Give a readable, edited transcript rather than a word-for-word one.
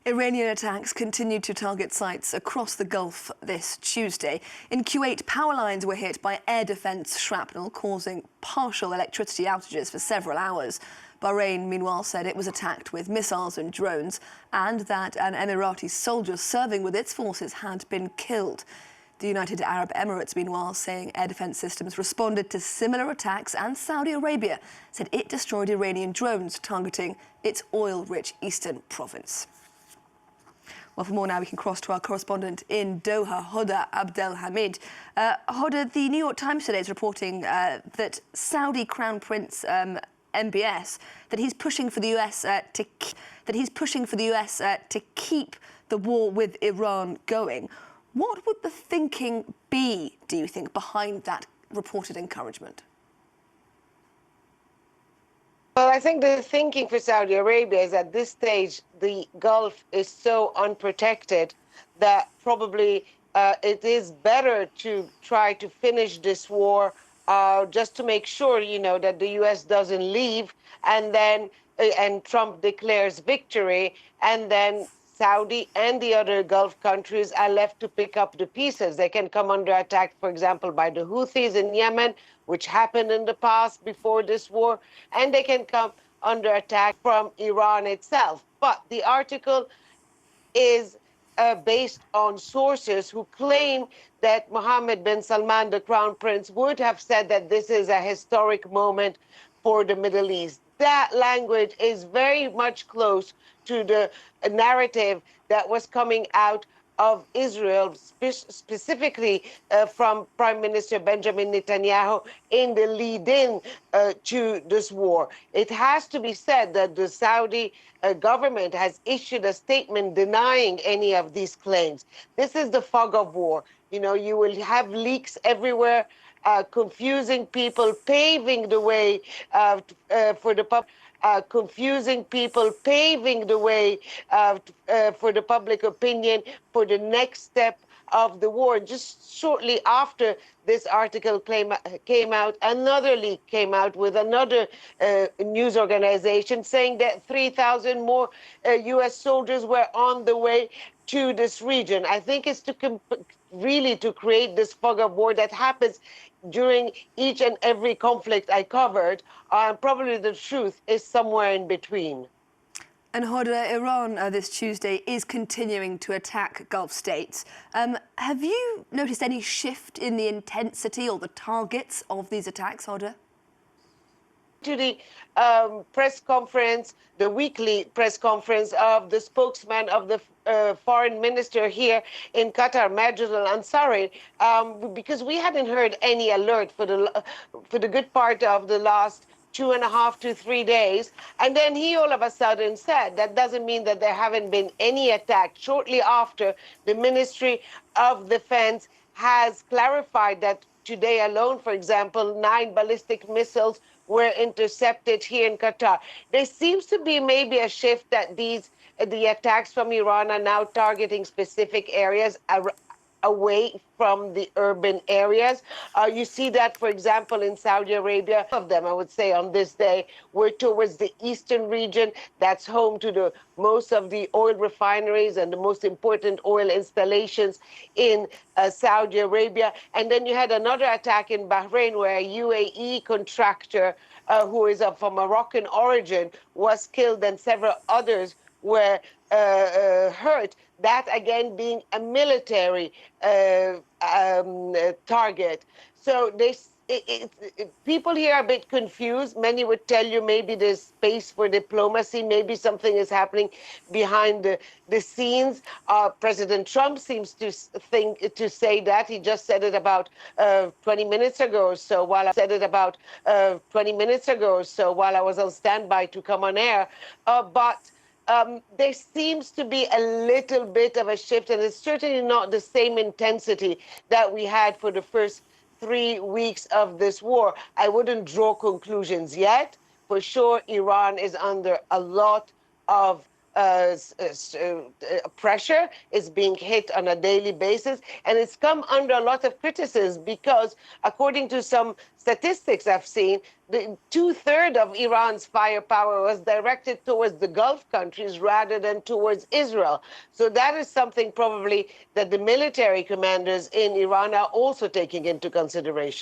Iranian attacks continued to target sites across the Gulf this Tuesday. In Kuwait, power lines were hit by air defence shrapnel, causing partial electricity outages for several hours. Bahrain, meanwhile, said it was attacked with missiles and drones and that an Emirati soldier serving with its forces had been killed. The United Arab Emirates, meanwhile, saying air defence systems responded to similar attacks, and Saudi Arabia said it destroyed Iranian drones targeting its oil-rich eastern province. Well, for more now, we can cross to our correspondent in Doha, Hoda Abdelhamid. Hoda, the New York Times today is reporting that Saudi Crown Prince MBS that he's pushing for the US to keep the war with Iran going. What would the thinking be, do you think, behind that reported encouragement? Well, I think the thinking for Saudi Arabia is at this stage, the Gulf is so unprotected that probably it is better to try to finish this war just to make sure, that the U.S. doesn't leave and Trump declares victory, and then Saudi and the other Gulf countries are left to pick up the pieces. They can come under attack, for example, by the Houthis in Yemen, which happened in the past before this war, and they can come under attack from Iran itself. But the article is based on sources who claim that Mohammed bin Salman, the Crown Prince, would have said that this is a historic moment for the Middle East. That language is very much close to the narrative that was coming out of Israel, specifically from Prime Minister Benjamin Netanyahu in the lead-in to this war. It has to be said that the Saudi government has issued a statement denying any of these claims. This is the fog of war. You will have leaks everywhere, confusing people, paving the way for the public. Confusing people, paving the way for the public opinion for the next step of the war. Just shortly after this article came out, another leak came out with another news organization saying that 3,000 more U.S. soldiers were on the way to this region. I think it's really to create this fog of war that happens during each and every conflict I covered. Probably the truth is somewhere in between. And Hoda, Iran this Tuesday is continuing to attack Gulf states. Have you noticed any shift in the intensity or the targets of these attacks, Hoda? To the press conference, the weekly press conference of the spokesman of the foreign minister here in Qatar, Majid al-Ansari, because we hadn't heard any alert for the good part of the last 2.5 to 3 days. And then he all of a sudden said that doesn't mean that there haven't been any attacks. Shortly after, the Ministry of Defense has clarified that today alone, for example, 9 ballistic missiles were intercepted here in Qatar. There seems to be maybe a shift that the attacks from Iran are now targeting specific areas away from the urban areas. You see that, for example, in Saudi Arabia. Of them, I would say, on this day, were towards the eastern region. That's home to most of the oil refineries and the most important oil installations in Saudi Arabia. And then you had another attack in Bahrain where a UAE contractor who is of a Moroccan origin was killed, and several others were hurt. That again being a military target. So people here are a bit confused. Many would tell you maybe there's space for diplomacy, maybe something is happening behind the scenes. President Trump seems to say that. He just said it about 20 minutes ago or so, while I was on standby to come on air. There seems to be a little bit of a shift, and it's certainly not the same intensity that we had for the first 3 weeks of this war. I wouldn't draw conclusions yet. For sure, Iran is under a lot of pressure. It's being hit on a daily basis, and it's come under a lot of criticism because, according to some statistics I've seen, two-thirds of Iran's firepower was directed towards the Gulf countries rather than towards Israel. So that is something probably that the military commanders in Iran are also taking into consideration.